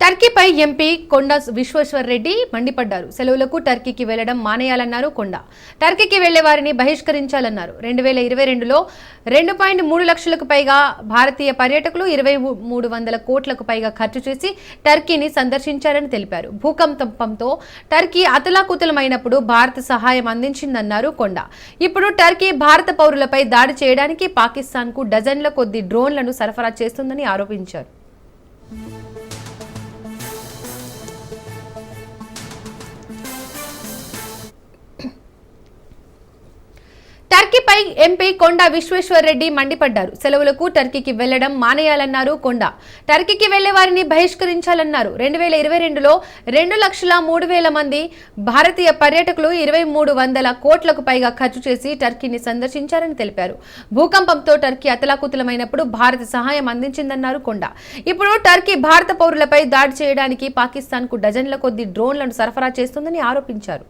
టర్కీపై MP కొండ విశ్వేశ్వర్ రెడ్డి మండిపడ్డారు. సెలవులకు టర్కీకి వెళ్లడం మానేయాలన్నారు కొండ. టర్కీకి వెళ్లే వారిని బహిష్కరించాలన్నారు. 2022లో 2.3 లక్షలకు పైగా భారతీయ పర్యాటకులు 2300 కోట్లకు పైగా ఖర్చు చేసి టర్కీని సందర్శించారని తెలిపారు. భూకంపంతో టర్కీ అతలాకుతలమైనప్పుడు భారత్ సహాయం అందించిందన్నారు కొండ. ఇప్పుడు టర్కీ భారత పౌరులపై దాడి చేయడానికి పాకిస్తాన్కు డజన్ల కొద్ది డ్రోన్లను సరఫరా చేస్తుందని ఆరోపించారు. టర్కీపై ఎంపీ కొండ విశ్వేశ్వర్ రెడ్డి మండిపడ్డారు. సెలవులకు టర్కీకి వెళ్లడం మానేయాలన్నారు కొండ. టర్కీకి వెళ్లే వారిని బహిష్కరించాలన్నారు. 2022లో 2,03,000 మంది భారతీయ పర్యాటకులు 2300 కోట్లకు పైగా ఖర్చు చేసి టర్కీని సందర్శించారని తెలిపారు. భూకంపంతో టర్కీ అతలాకుతలమైనప్పుడు భారత్ సహాయం అందించిందన్నారు కొండ. ఇప్పుడు టర్కీ భారత పౌరులపై దాడి చేయడానికి పాకిస్తాన్కు డజన్ల కొద్ది డ్రోన్లను సరఫరా చేస్తుందని ఆరోపించారు.